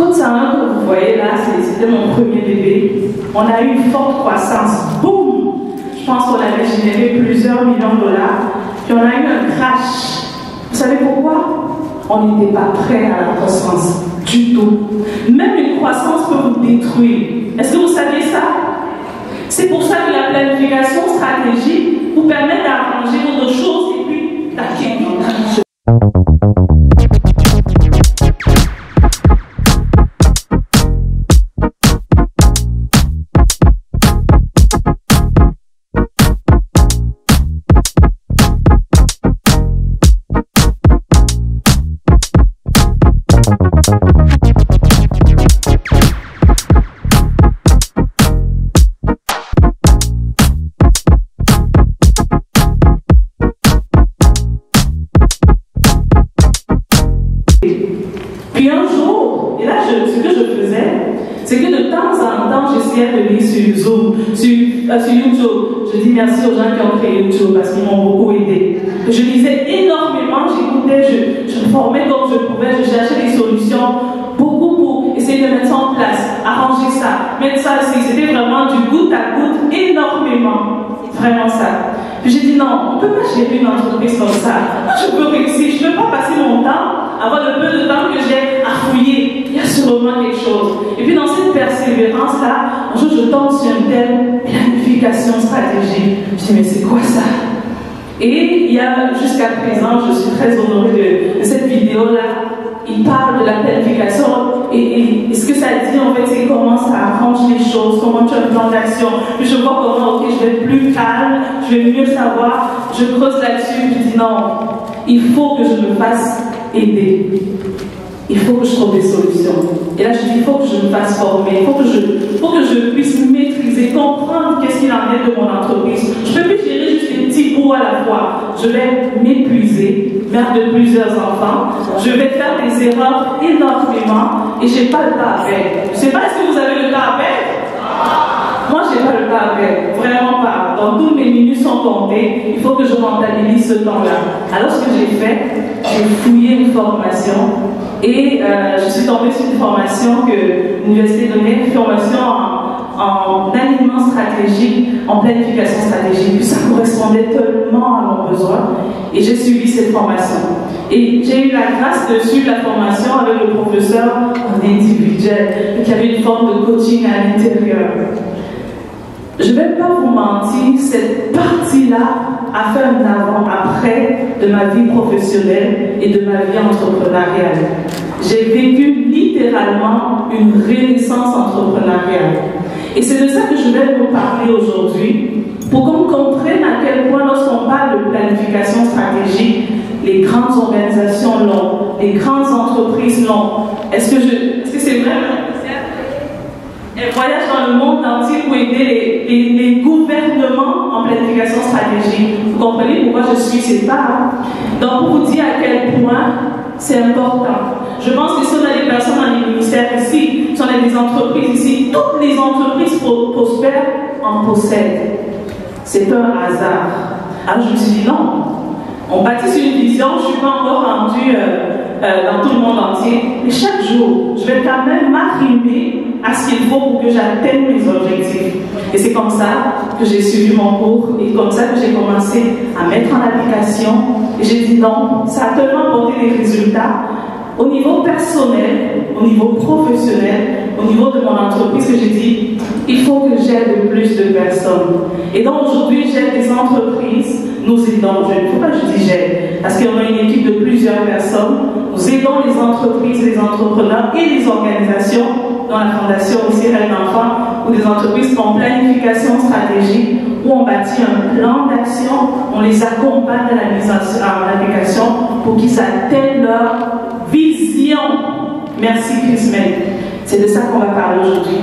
Comme vous voyez là, c'était mon premier bébé. On a eu une forte croissance. Boum! Je pense qu'on avait généré plusieurs millions de dollars. Puis on a eu un crash. Vous savez pourquoi? On n'était pas prêt à la croissance du tout. Même une croissance peut vous détruire. Est-ce que vous saviez ça? C'est pour ça que la planification stratégique vous permet d'arranger d'autres choses et puis d'acquérir. Puis un jour, et là, ce que je faisais, c'est que de temps en temps, j'essayais de lire sur Zoom, sur YouTube. Je dis merci aux gens qui ont créé YouTube parce qu'ils m'ont beaucoup aidé. Je lisais énormément, j'écoutais, je me formais comme je pouvais, je cherchais des solutions, beaucoup pour essayer de mettre ça en place, arranger ça, mettre ça aussi. C'était vraiment du goutte à goutte, énormément. Vraiment ça. Puis j'ai dit non, on ne peut pas gérer une entreprise comme ça. Je peux réussir, je ne peux pas passer mon temps, avoir le peu de temps que j'ai à fouiller. Il y a sûrement quelque chose. Et puis dans cette persévérance-là, un jour je tombe sur une telle planification stratégique. Je dis mais c'est quoi ça? Et il y a jusqu'à présent, je suis très honorée de cette vidéo-là. Il parle de la planification et ce que ça dit en fait, c'est comment ça arrange les choses, comment tu as un plan d'action. Puis je vois comment, ok, je vais être plus calme, je vais mieux savoir, je creuse là-dessus, je dis non, il faut que je me fasse aider. Il faut que je trouve des solutions. Et là, je dis, il faut que je me fasse former, il faut que je puisse maîtriser, comprendre qu'est-ce qu'il en est de mon entreprise. Je ne peux plus gérer juste des petits bouts à la fois. Je vais m'épuiser, mère de plusieurs enfants. Je vais faire des erreurs énormément et je n'ai pas le temps avec. Je ne sais pas, est-ce que vous avez le temps avec? Moi, je n'ai pas le temps avec, vraiment pas. Donc, toutes mes minutes sont comptées. Il faut que je rentabilise ce temps-là. Alors, ce que j'ai fait, j'ai fouillé une formation et je suis tombée sur une formation que l'université donnait, une formation en alignement stratégique, en planification stratégique. Puis ça correspondait tellement à mon besoin et j'ai suivi cette formation. Et j'ai eu la grâce de suivre la formation avec le professeur en individuel, qui avait une forme de coaching à l'intérieur. Je ne vais pas vous mentir, cette partie-là a fait un avant-après de ma vie professionnelle et de ma vie entrepreneuriale. J'ai vécu littéralement une renaissance entrepreneuriale. Et c'est de ça que je vais vous parler aujourd'hui, pour qu'on comprenne à quel point, lorsqu'on parle de planification stratégique, les grandes organisations l'ont, les grandes entreprises l'ont. Est-ce que c'est vrai? Elle voyage dans le monde entier pour aider les gouvernements en planification stratégique. Vous comprenez pourquoi je suis cette part? Donc, pour vous dire à quel point c'est important. Je pense que si on a des personnes dans les ministères ici, si on a des entreprises ici, toutes les entreprises prospères en possèdent. C'est un hasard. Alors, je me suis dit non. On bâtit sur une vision, je ne suis pas encore rendue dans tout le monde entier, mais chaque jour, je vais quand même m'arrimer à ce qu'il faut pour que j'atteigne mes objectifs. Et c'est comme ça que j'ai suivi mon cours et comme ça que j'ai commencé à mettre en application. Et j'ai dit non, ça a tellement apporté des résultats au niveau personnel, au niveau professionnel, au niveau de mon entreprise que j'ai dit, il faut que j'aide plus de personnes. Et donc aujourd'hui, j'aide des entreprises, nous aidons, pourquoi je dis j'aide? Parce qu'on a une équipe de plusieurs personnes, nous aidons les entreprises, les entrepreneurs et les organisations, dans la fondation aussi Reine d'Enfants, ou des entreprises en planification stratégique, où on bâtit un plan d'action, on les accompagne dans la mise en application pour qu'ils atteignent leur vision. Merci Chris. C'est de ça qu'on va parler aujourd'hui.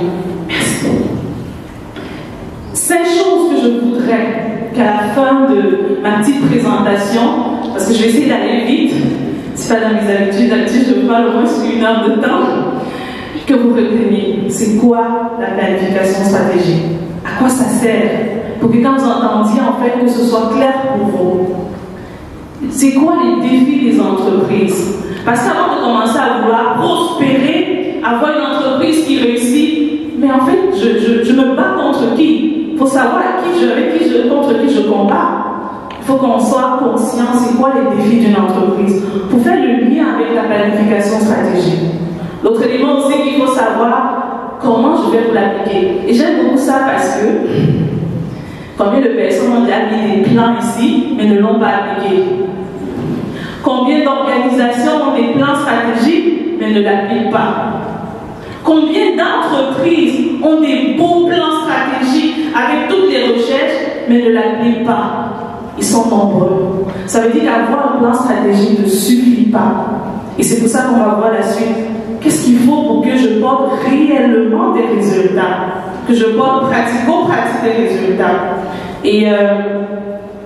Merci. 5 choses que je voudrais qu'à la fin de ma petite présentation, parce que je vais essayer d'aller vite, c'est pas dans mes habitudes, d'habitude je parle au moins sur 1 heure de temps, que vous reteniez. C'est quoi la planification stratégique? À quoi ça sert? Pour que quand vous entendiez, en fait, que ce soit clair pour vous. C'est quoi les défis des entreprises? Parce qu'avant de commencer à vouloir prospérer, avoir une mais en fait, je me bats contre qui? Il faut savoir contre qui je combats. Il faut qu'on soit conscient, c'est quoi les défis d'une entreprise, pour faire le lien avec la planification stratégique. L'autre élément aussi qu'il faut savoir, comment je vais vous l'appliquer. Et j'aime beaucoup ça parce que combien de personnes ont déjà mis des plans ici, mais ne l'ont pas appliqué? Combien d'organisations ont des plans stratégiques, mais ne l'appliquent pas? Combien d'entreprises ont des beaux plans stratégiques avec toutes les recherches, mais ne l'appliquent pas? Ils sont nombreux. Ça veut dire qu'avoir un plan stratégique ne suffit pas. Et c'est pour ça qu'on va voir la suite. Qu'est-ce qu'il faut pour que je porte réellement des résultats? Que je porte pratico-pratique des résultats? Et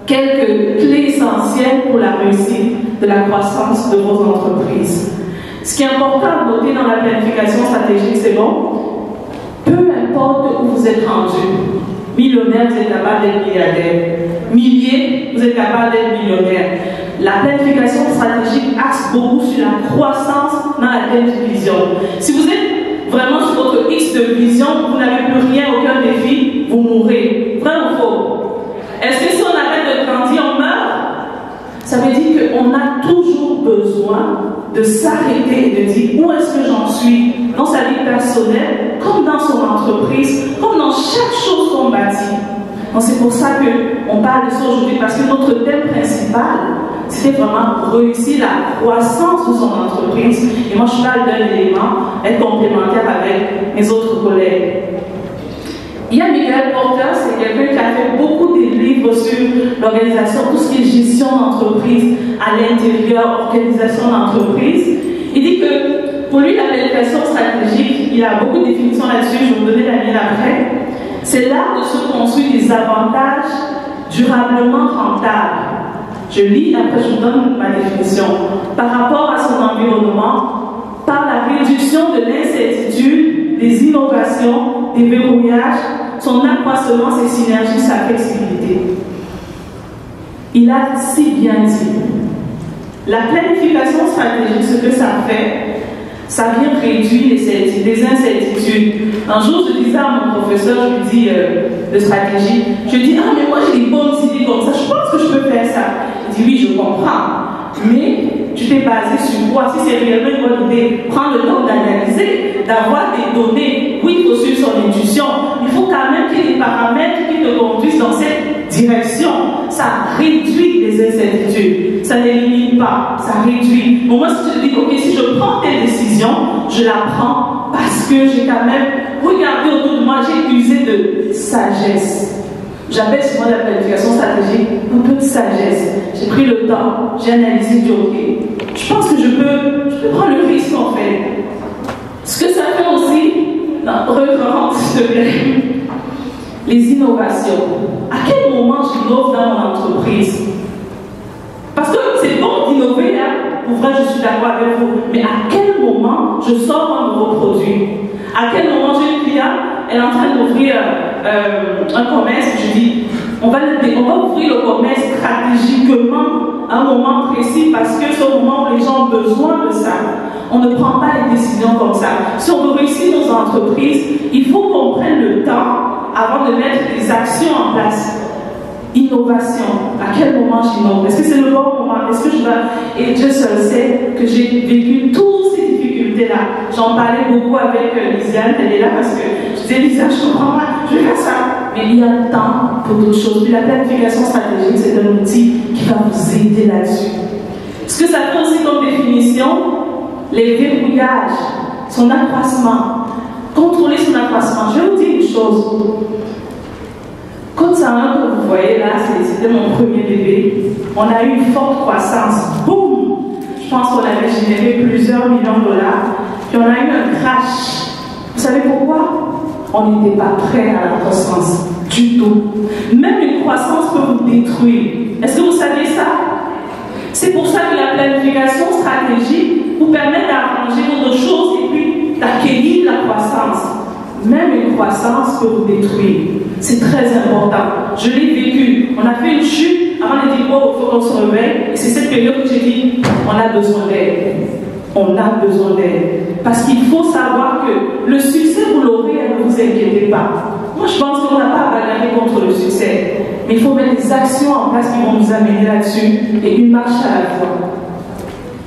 quelques clés essentielles pour la réussite de la croissance de vos entreprises. Ce qui est important à noter dans la planification stratégique, c'est bon, peu importe où vous êtes rendu, millionnaire, vous êtes capable d'être milliardaire. Millier, vous êtes capable d'être millionnaire. La planification stratégique axe beaucoup sur la croissance dans laquelle vous vision. Si vous êtes vraiment sur votre X de vision, vous n'avez plus rien, aucun défi, vous mourrez. Vrai ou faux? Est-ce que si on arrête de grandir, on meurt? Ça veut dire qu'on a toujours besoin de s'arrêter et de dire où est-ce que j'en suis dans sa vie personnelle, comme dans son entreprise, comme dans chaque chose qu'on bâtit. Donc c'est pour ça qu'on parle de ça aujourd'hui, parce que notre thème principal, c'était vraiment réussir la croissance de son entreprise. Et moi, je parle d'un élément, être complémentaire avec mes autres collègues. Il y a Michael Porter, c'est quelqu'un qui a fait beaucoup de livres sur l'organisation, tout ce qui est gestion d'entreprise à l'intérieur, organisation d'entreprise. Il dit que pour lui, la planification stratégique, il a beaucoup de définitions là-dessus, je vais vous donner la mienne après. C'est l'art de se construire des avantages durablement rentables. Je lis, après je vous donne ma définition. Par rapport à son environnement, par la réduction de l'incertitude, des innovations, des verrouillages, son accroissement, ses synergies, sa flexibilité. Il a si bien dit. La planification stratégique, ce que ça fait, ça vient réduire les incertitudes. Un jour, je disais à mon professeur, je lui dis de stratégie, je lui dis, ah mais moi j'ai des bonnes idées comme ça, je pense que je peux faire ça. Il dit, oui, je comprends, mais tu t'es basé sur quoi? Si c'est réellement une bonne idée, prends le temps d'analyser, d'avoir des données. Oui, il faut suivre son intuition, il faut quand même qu'il y ait des paramètres qui te conduisent dans cette direction. Ça réduit les incertitudes, ça n'élimine pas, ça réduit. Au moins, si tu te dis, ok, si je prends telle décision, je la prends parce que j'ai quand même regardé autour de moi, j'ai usé de sagesse. J'appelle souvent la planification stratégique un peu de sagesse. J'ai pris le temps, j'ai analysé, j'ai dit ok, je pense que je peux prendre le risque en fait. Ce que ça fait aussi, reprends s'il te plaît, les innovations. À quel moment j'innove dans mon entreprise? Parce que c'est bon d'innover, hein? Pour vrai, je suis d'accord avec vous, mais à quel moment je sors un nouveau produit? À quel moment j'ai une cliente, elle est en train d'ouvrir un commerce, je dis, on va ouvrir le commerce stratégiquement à un moment précis parce que c'est au moment où les gens ont besoin de ça. On ne prend pas les décisions comme ça. Si on veut réussir nos entreprises, il faut qu'on prenne le temps avant de mettre des actions en place. Innovation. À quel moment j'innove? Est-ce que c'est le bon moment? Est-ce que je vais... Et Dieu seul sait que j'ai vécu toutes ces difficultés-là. J'en parlais beaucoup avec Lisiane, elle est là parce que je disais, Lisiane, je comprends pas, je vais faire ça. Mais il y a le temps pour d'autres choses. Puis la planification stratégique, c'est un outil qui va vous aider là-dessus. Ce que ça fait aussi comme définition, les verrouillages, son accroissement. Contrôler son accroissement. Je vais vous dire une chose. Comme ça, que vous voyez là, c'était mon premier bébé. On a eu une forte croissance. Boum! Je pense qu'on avait généré plusieurs millions de dollars. Puis on a eu un crash. Vous savez pourquoi? On n'était pas prêt à la croissance du tout. Même une croissance peut vous détruire. Est-ce que vous savez ça? C'est pour ça que la planification stratégique vous permet d'arranger d'autres choses et puis d'accueillir la croissance. Même une croissance peut vous détruire. C'est très important. Je l'ai vécu. On a fait une chute avant de dire, oh, il faut qu'on se réveille. Et c'est cette période que j'ai dit, on a besoin d'aide. On a besoin d'aide. Parce qu'il faut savoir que le succès, vous l'aurez, elle ne vous est pas. Moi, je pense qu'on n'a pas à bagarrer contre le succès, mais il faut mettre des actions en place qui vont nous amener là-dessus et une marche à la fois.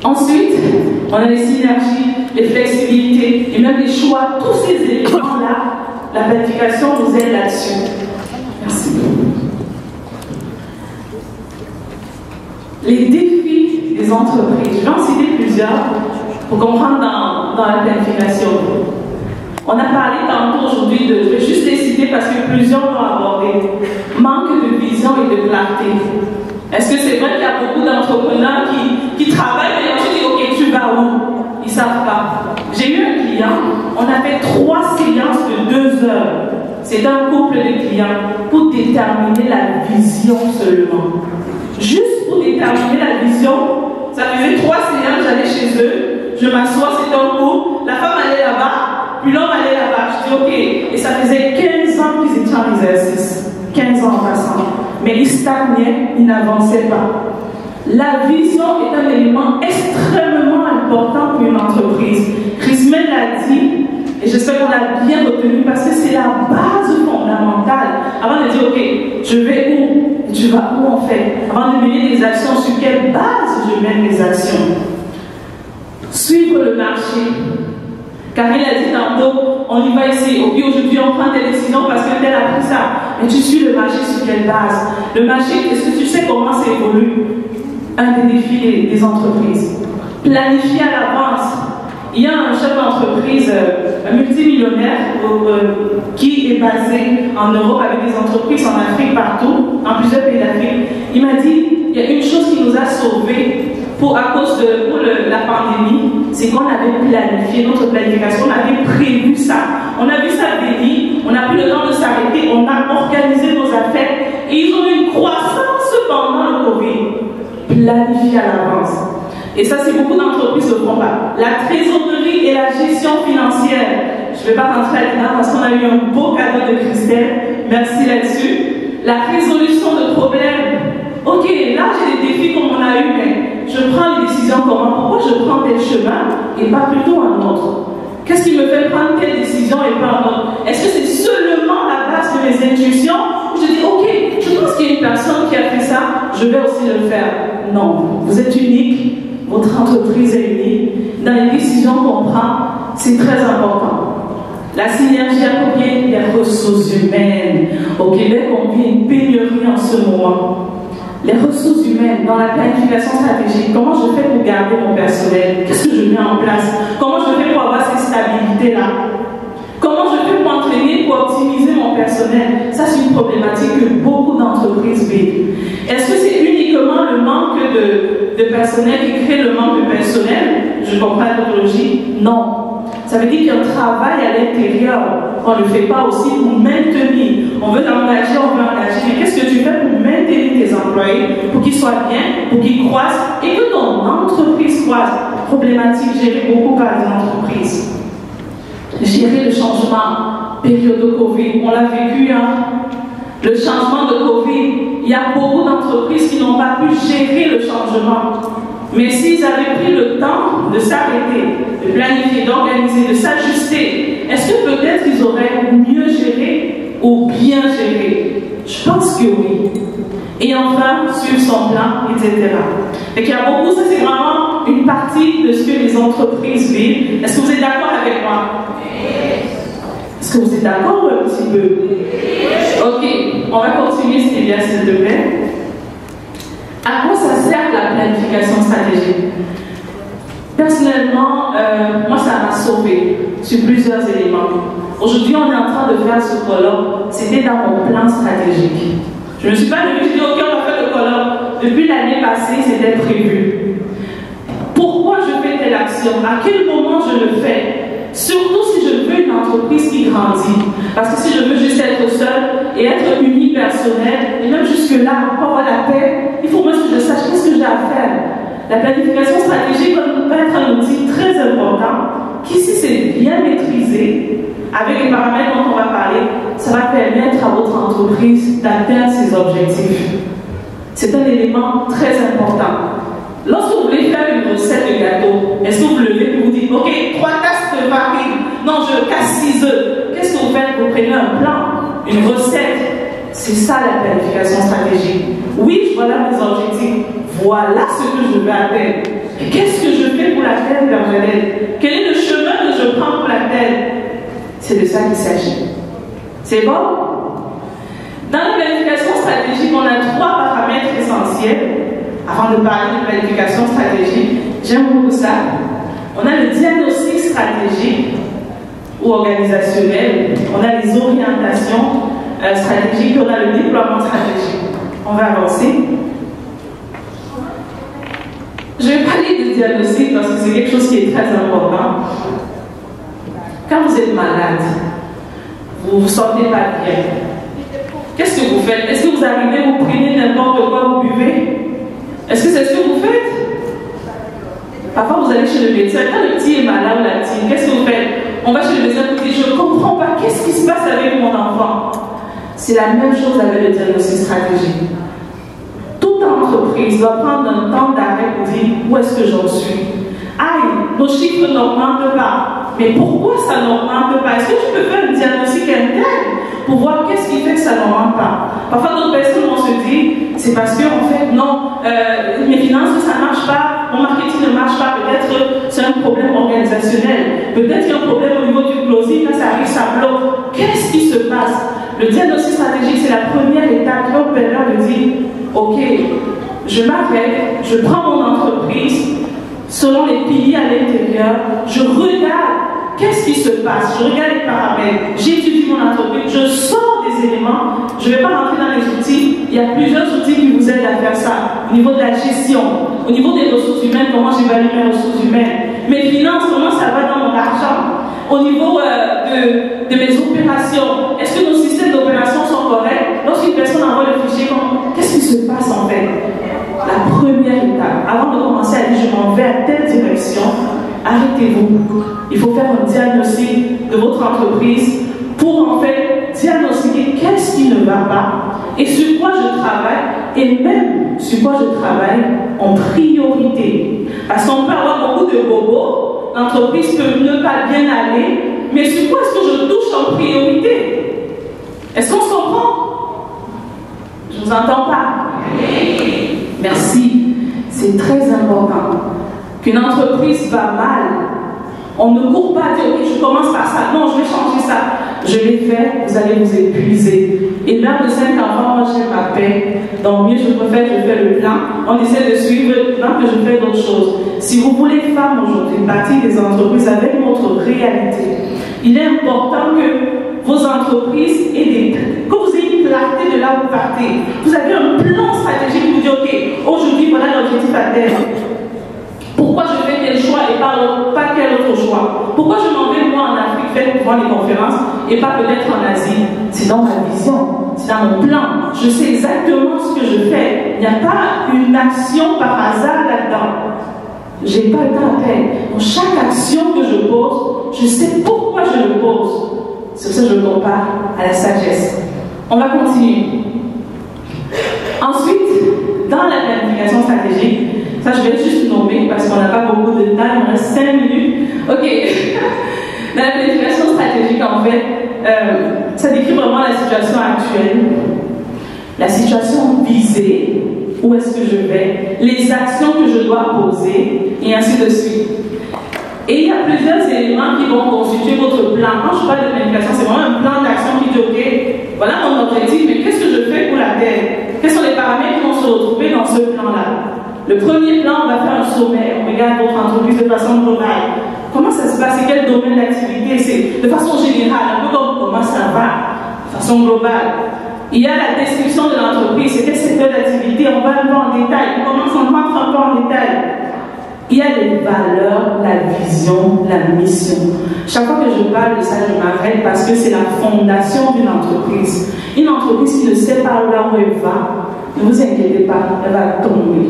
Ensuite, on a les synergies, les flexibilités et même les choix. Tous ces éléments-là, la planification nous aide là-dessus. Merci. Les défis des entreprises. Je vais en citer plusieurs pour comprendre dans la planification. On a parlé tantôt aujourd'hui je vais juste les citer parce que plusieurs l'ont abordé. Manque de vision et de clarté. Est-ce que c'est vrai qu'il y a beaucoup d'entrepreneurs qui travaillent et tu dis, ok, tu vas où? Ils ne savent pas. J'ai eu un client, on a fait 3 séances de 2 heures. C'est un couple de clients pour déterminer la vision seulement. Juste pour déterminer la vision, ça faisait 3 séances, j'allais chez eux, je m'assois, c'est un couple, la femme allait là-bas, puis l'homme allait là-bas. Je dis, ok, et ça faisait 15 ans qu'ils étaient en exercice. 15 ans en passant. Mais ils stagnaient, ils n'avançaient pas. La vision est un élément extrêmement important pour une entreprise. Chrismel l'a dit, et j'espère qu'on l'a bien retenu parce que c'est la base fondamentale. Avant de dire, ok, je vais où? Tu vas où en fait? Avant de mener des actions, sur quelle base je mène mes actions? Suivre le marché. Karine a dit tantôt, on y va ici, ok, aujourd'hui on prend des décisions parce que tel a pris ça. Mais tu suis le marché sur quelle base? Le marché, est-ce que tu sais comment ça évolue? Un des défis des entreprises. Planifier à l'avance. Il y a un chef d'entreprise, un multimillionnaire qui est basé en Europe avec des entreprises en Afrique partout, en plusieurs pays d'Afrique. Il m'a dit, il y a une chose qui nous a sauvés à cause de la pandémie, c'est qu'on avait planifié notre planification, on avait prévu ça. On a vu ça venir, on n'a plus le temps de s'arrêter, on a organisé nos affaires et ils ont eu une croissance pendant le Covid. Planifier à l'avance. Et ça, c'est beaucoup d'entreprises ne font pas. La trésorerie et la gestion financière. Je ne vais pas rentrer là-dedans parce qu'on a eu un beau cadeau de Christelle. Merci là-dessus. La résolution de problèmes. Ok, là j'ai des défis comme on a eu, mais je prends les décisions comment? Pourquoi je prends tel chemin et pas plutôt un autre? Qu'est-ce qui me fait prendre telle décision et pas un autre? Est-ce que c'est seulement la base de mes intuitions? Ou je dis, ok, je pense qu'il y a une personne qui a fait ça, je vais aussi le faire. Non, vous êtes unique, votre entreprise est unique. Dans les décisions qu'on prend, c'est très important. La synergie appropriée des ressources humaines. Au Québec, on vit une pénurie en ce moment. Les ressources humaines, dans la planification stratégique, comment je fais pour garder mon personnel? Qu'est-ce que je mets en place? Comment je fais pour avoir cette stabilité-là? Comment je fais pour m'entraîner, pour optimiser mon personnel? Ça, c'est une problématique que beaucoup d'entreprises vivent. Est-ce que c'est uniquement le manque de personnel qui crée le manque de personnel? Je comprends la technologie. Non. Ça veut dire qu'il y a un travail à l'intérieur. On ne le fait pas aussi pour maintenir. On veut t'engager, on veut engager. Mais qu'est-ce que tu fais pour maintenir tes employés, pour qu'ils soient bien, pour qu'ils croissent et que ton entreprise croisse? Problématique gérée beaucoup par les entreprises. Gérer le changement, période de Covid, on l'a vécu, hein? Le changement de Covid, il y a beaucoup d'entreprises qui n'ont pas pu gérer le changement. Mais s'ils avaient pris le temps de s'arrêter, de planifier, d'organiser, de s'ajuster, est-ce que peut-être ils auraient mieux géré ou bien géré? Je pense que oui. Et enfin, suivre son plan, etc. Et qu'il y a beaucoup, ça c'est vraiment une partie de ce que les entreprises vivent. Est-ce que vous êtes d'accord avec moi? Est-ce que vous êtes d'accord un petit peu? Ok, on va continuer s'il est bien, s'il te plaît. À quoi ça sert la planification stratégique? Personnellement, moi ça m'a sauvé sur plusieurs éléments. Aujourd'hui, on est en train de faire ce colloque. C'était dans mon plan stratégique. Je ne me suis pas levée, je dis ok, on va faire le colloque. Depuis l'année passée, c'était prévu. Pourquoi je fais telle action? À quel moment je le fais? Surtout si je veux une entreprise qui grandit. Parce que si je veux juste être seul et être unipersonnel, et même jusque-là, pour avoir la paix, il faut moins que je sache qu'est-ce que j'ai à faire. La planification stratégique va être un outil très important qui, si c'est bien maîtrisé, avec les paramètres dont on va parler, ça va permettre à votre entreprise d'atteindre ses objectifs. C'est un élément très important. Lorsque vous voulez faire une recette de gâteau, est-ce que vous levez et vous dites, ok, 3 tasses de farine, non, je casse 6 œufs. Qu'est-ce que vous faites? faites, vous prenez un plan, une recette. C'est ça la planification stratégique. Oui, voilà mes objectifs. Voilà ce que je veux atteindre. Et qu'est-ce que je fais pour l'atteindre, Bernadette? Quel est le chemin que je prends pour l'atteindre? C'est de ça qu'il s'agit. C'est bon? Dans la planification stratégique, on a 3 paramètres essentiels. Avant de parler de planification stratégique, j'aime beaucoup ça. On a le diagnostic stratégique ou organisationnel, on a les orientations stratégiques, on a le déploiement stratégique. On va avancer. Je vais parler de diagnostic parce que c'est quelque chose qui est très important. Quand vous êtes malade, vous ne vous sentez pas bien, qu'est-ce que vous faites? Est-ce que vous arrivez, vous prenez n'importe quoi, vous buvez? Est-ce que c'est ce que vous faites? Parfois, vous allez chez le médecin. Quand le petit est malade ou la petite, qu'est-ce que vous faites? On va chez le médecin et dit, je ne comprends pas, qu'est-ce qui se passe avec mon enfant? C'est la même chose avec le diagnostic stratégique. Toute entreprise doit prendre un temps d'arrêt pour dire, où est-ce que j'en suis? Aïe, nos chiffres n'augmentent pas. Mais pourquoi ça n'augmente pas? Est-ce que tu peux faire un diagnostic interne pour voir qu'est-ce qui fait que ça n'augmente pas? Parfois, d'autres personnes vont se dire, c'est parce que, en fait, non, mes finances, ça ne marche pas, mon marketing ne marche pas, peut-être c'est un problème organisationnel, peut-être qu'il y a un problème au niveau du closing, quand ça arrive, ça bloque. Qu'est-ce qui se passe? Le diagnostic stratégique, c'est la première étape qui va vous permettre de dire, ok, je m'arrête, je prends mon entreprise, selon les piliers à l'intérieur, je regarde qu'est-ce qui se passe, je regarde les paramètres, j'étudie mon entreprise, je sors des éléments, je ne vais pas rentrer dans les outils, il y a plusieurs outils qui vous aident à faire ça, au niveau de la gestion, au niveau des ressources humaines, comment j'évalue mes ressources humaines, mes finances, comment ça va dans mon argent, au niveau de mes opérations, est-ce que nos systèmes d'opération sont corrects? Lorsqu'une personne envoie le fichier, qu'est-ce qui se passe en fait? La première étape, avant de commencer à dire je m'en vais à telle direction, arrêtez-vous. Il faut faire un diagnostic de votre entreprise pour en fait diagnostiquer qu'est-ce qui ne va pas et sur quoi je travaille et même sur quoi je travaille en priorité. Parce qu'on peut avoir beaucoup de bobos, l'entreprise peut ne pas bien aller, mais sur quoi est-ce que je touche en priorité? Est-ce qu'on se comprend? Je ne vous entends pas. Merci. C'est très important. Qu'une entreprise va mal, on ne court pas à dire, ok, je commence par ça. Non, je vais changer ça. Je l'ai fait, vous allez vous épuiser. Et mère de 5 enfants, moi j'ai ma paix. Donc mieux je préfère, je fais le plan. On essaie de suivre le plan que je fais d'autres choses. Si vous voulez, femmes aujourd'hui, bâtir des entreprises avec votre réalité, il est important que vos entreprises aient que vous ayez une clarté de là où vous partez. Vous avez un plan stratégique qui vous dit, ok, aujourd'hui voilà l'objectif à terre. Pourquoi je fais tel choix et pas quel autre choix? Pourquoi je m'en vais moi en Afrique faire pour des conférences et pas peut-être en Asie? C'est dans ma vision, c'est dans mon plan. Je sais exactement ce que je fais. Il n'y a pas une action par hasard là-dedans. Je n'ai pas le temps à faire. Dans chaque action que je pose, je sais pourquoi je le pose. C'est pour ça que je le compare à la sagesse. On va continuer. Ensuite, dans la planification stratégique, ça je vais juste nommer parce qu'on n'a pas beaucoup de temps, il me reste 5 minutes. Ok. Dans la planification stratégique, en fait, ça décrit vraiment la situation actuelle, la situation visée, où est-ce que je vais, les actions que je dois poser, et ainsi de suite. Et il y a plusieurs éléments qui vont constituer votre plan. Quand je parle de planification, c'est vraiment un plan d'action qui dit, ok, voilà mon objectif, mais qu'est-ce que je fais pour l'atteindre? Quels sont les paramètres qui vont se retrouver dans ce plan-là? Le premier plan, on va faire un sommaire, on regarde votre entreprise de façon globale. Comment ça se passe? Quel domaine d'activité? C'est de façon générale, un peu comme comment ça va, de façon globale. Il y a la description de l'entreprise, c'est quel secteur d'activité, on va un peu en détail, on commence en rentre un peu en détail. Il y a les valeurs, la vision, la mission. Chaque fois que je parle de ça, je m'arrête parce que c'est la fondation d'une entreprise. Une entreprise qui ne sait pas là où elle va, ne vous inquiétez pas, elle va tomber.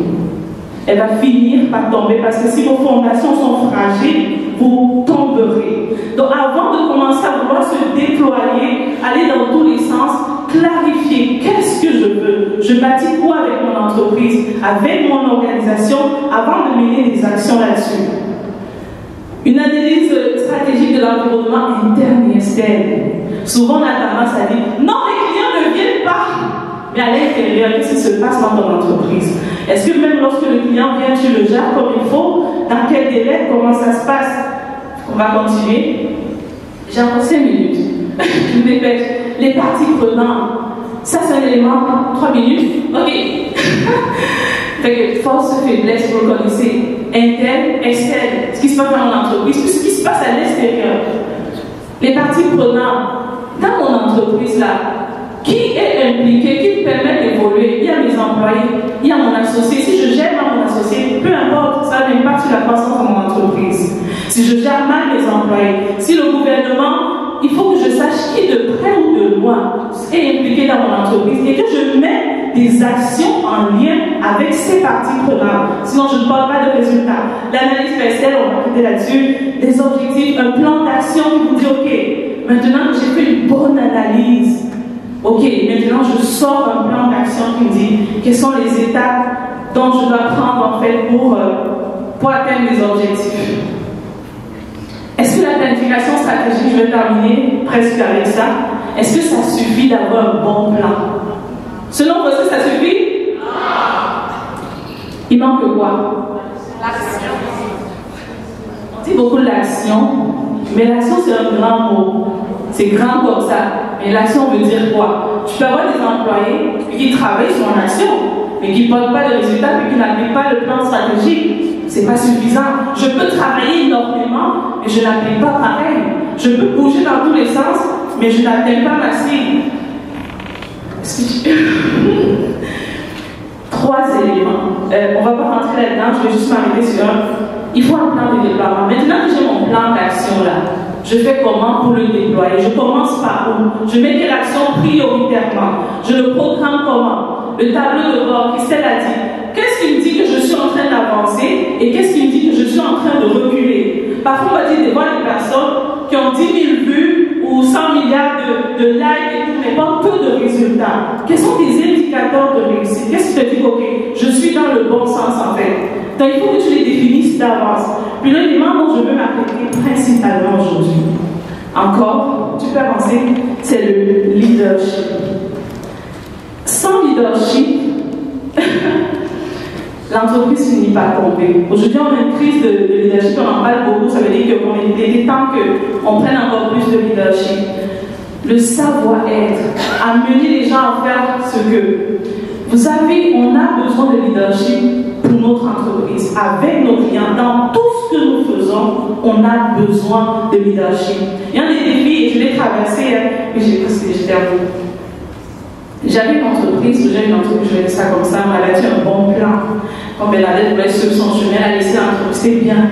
Elle va finir par tomber parce que si vos fondations sont fragiles, vous tomberez. Donc avant de commencer à vouloir se déployer, aller dans tous les sens, clarifier qu'est-ce que je veux. Je bâtis quoi avec mon entreprise, avec mon organisation, avant de mener des actions là-dessus. Une analyse stratégique de l'environnement interne et externe. Souvent, on a tendance à dire, non, les clients ne viennent pas. Mais à l'intérieur, qu'est-ce qui se passe dans ton entreprise? Est-ce que même lorsque le client vient, tu le gères comme il faut? Dans quel délai? Comment ça se passe? On va continuer. J'ai encore 5 minutes. Je me dépêche. Les parties prenantes. Ça, c'est un élément. 3 minutes. Ok. Fait que force, faiblesse, vous le connaissez. Interne, externe. Ce qui se passe dans mon entreprise, puis ce qui se passe à l'extérieur. Les parties prenantes. Dans mon entreprise, là, qui est impliqué, qui me permet d'évoluer? Il y a mes employés, il y a mon associé. Si je gère mal mon associé, peu importe, ça n'impacte sur la croissance de mon entreprise. Si je gère mal mes employés, si le gouvernement, il faut que je sache qui de près ou de loin est impliqué dans mon entreprise et que je mette des actions en lien avec ces parties prenantes. Sinon, je ne parle pas de résultats. L'analyse personnelle, on va quitter là-dessus, des objectifs, un plan d'action qui vous dit, OK, maintenant que j'ai fait une bonne analyse, OK, maintenant je sors un plan d'action qui me dit quelles sont les étapes dont je dois prendre en fait pour atteindre mes objectifs. Est-ce que la planification stratégique, je vais terminer presque avec ça, est-ce que ça suffit d'avoir un bon plan? Selon vous, est-ce que ça suffit? Il manque quoi? L'action. On dit beaucoup de l'action, mais l'action c'est un grand mot. C'est grand comme ça. Mais l'action veut dire quoi? Tu peux avoir des employés qui travaillent sur une action, mais qui ne portent pas de résultats, mais qui n'appliquent pas le plan stratégique. Ce n'est pas suffisant. Je peux travailler énormément, mais je n'applique pas pareil. Je peux bouger dans tous les sens, mais je n'atteins pas ma cible. Trois éléments. On ne va pas rentrer là-dedans, je vais juste m'arrêter sur un. Il faut un plan de déploiement. Maintenant que j'ai mon plan d'action là, je fais comment pour le déployer? Je commence par où? Je mets quelle action prioritairement? Je le programme comment? Le tableau de bord, Christelle a dit, qu'est-ce qui me dit que je suis en train d'avancer et qu'est-ce qui me dit que je suis en train de reculer? Parfois, on va dire devant les personnes qui ont 10 000 vues ou 100 milliards de likes et tout, mais pas peu de résultats. Quels sont tes indicateurs de réussite? Qu'est-ce qui te dit, OK, je suis dans le bon sens en fait? Donc, il faut que tu les définisses d'avance. Puis l'élément dont je veux m'appliquer principalement aujourd'hui, encore, tu peux avancer, c'est le leadership. Sans leadership, l'entreprise finit par tomber. Aujourd'hui, on a une crise de leadership, on en parle beaucoup, ça veut dire qu'il était temps qu'on prenne encore plus de leadership. Le savoir-être, amener les gens à faire ce que vous savez, on a besoin de leadership pour notre entreprise. Avec nos clients, dans tout ce que nous faisons, on a besoin de leadership. Il y a des défis, et je l'ai traversé, mais j'ai terminé. J'avais une entreprise, je vais dire ça comme ça, elle a dit un bon plan. Comme elle allait voulait sur son chemin, elle a laissé l'entreprise, c'est bien.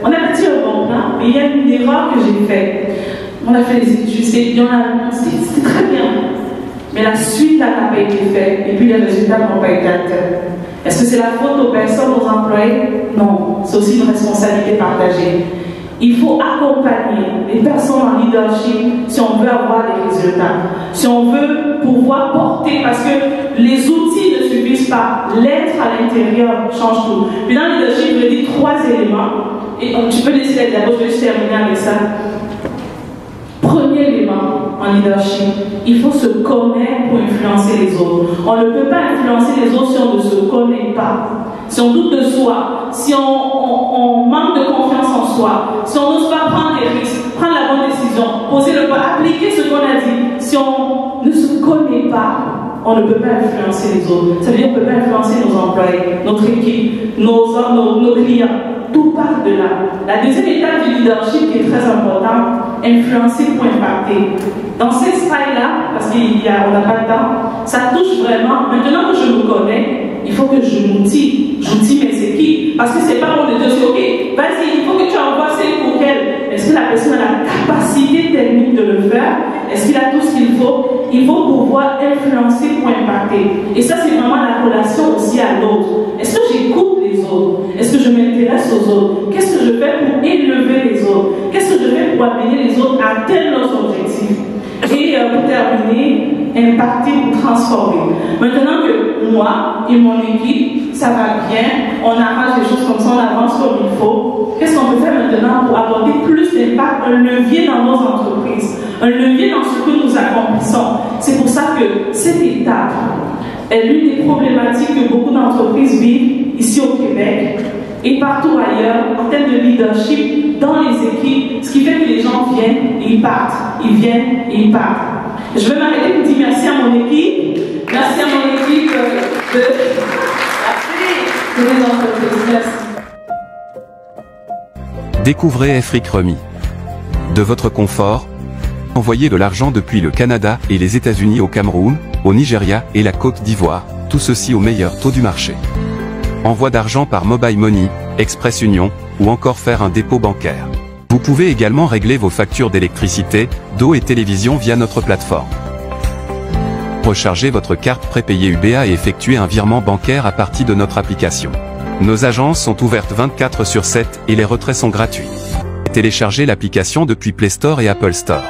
On a bâti un bon plan, mais il y a une erreur que j'ai faite. On a fait des études, c'était très bien. Mais la suite n'a pas été faite et puis les résultats n'ont pas été atteints. Est-ce que c'est la faute aux personnes, aux employés? Non, c'est aussi une responsabilité partagée. Il faut accompagner les personnes en leadership si on veut avoir des résultats, si on veut pouvoir porter, parce que les outils ne suffisent pas, l'être à l'intérieur change tout. Puis dans le leadership, je dis 3 éléments, et tu peux laisser les diapos, je vais juste terminer avec ça. Premier élément en leadership, il faut se connaître pour influencer les autres. On ne peut pas influencer les autres si on ne se connaît pas. Si on doute de soi, si on manque de confiance en soi, si on n'ose pas prendre des risques, prendre la bonne décision, poser le pas, appliquer ce qu'on a dit, si on ne se connaît pas, on ne peut pas influencer les autres. Ça veut dire qu'on ne peut pas influencer nos employés, notre équipe, nos clients. Tout part de là. La deuxième étape du leadership qui est très importante, influencer pour impacter. Dans cette slide-là, parce qu'on n'a pas le temps, ça touche vraiment. Maintenant que je me connais, il faut que je m'outille. J'outille mes équipes. Parce que c'est pas bon de dire, OK, vas-y, il faut que tu envoies ces courriels. Est-ce que la personne a la capacité technique de le faire? Est-ce qu'il a tout ce qu'il faut? Il faut pouvoir influencer pour impacter. Et ça, c'est vraiment la relation aussi à l'autre. Est-ce que j'écoute les autres? Est-ce que je m'intéresse aux autres? Qu'est-ce que je fais pour élever les autres? Qu'est-ce que je fais pour amener les autres à atteindre leurs objectifs? Et pour terminer, impacter ou transformer. Maintenant que moi et mon équipe, ça va bien, on arrange les choses comme ça, on avance comme il faut. Qu'est-ce qu'on peut faire maintenant pour apporter plus d'impact, un levier dans nos entreprises, un levier dans ce que nous accomplissons? C'est pour ça que cette étape est l'une des problématiques que beaucoup d'entreprises vivent ici au Québec et partout ailleurs en termes de leadership dans les équipes, ce qui fait que les gens viennent et ils partent, ils viennent et ils partent. Je vais m'arrêter pour dire merci à mon équipe, merci à mon équipe de mes entreprises. Merci. Découvrez Afrique Remi. De votre confort, envoyez de l'argent depuis le Canada et les États-Unis au Cameroun, au Nigeria et la Côte d'Ivoire, tout ceci au meilleur taux du marché. Envoi d'argent par Mobile Money, Express Union, ou encore faire un dépôt bancaire. Vous pouvez également régler vos factures d'électricité, d'eau et télévision via notre plateforme. Rechargez votre carte prépayée UBA et effectuez un virement bancaire à partir de notre application. Nos agences sont ouvertes 24/7 et les retraits sont gratuits. Téléchargez l'application depuis Play Store et Apple Store.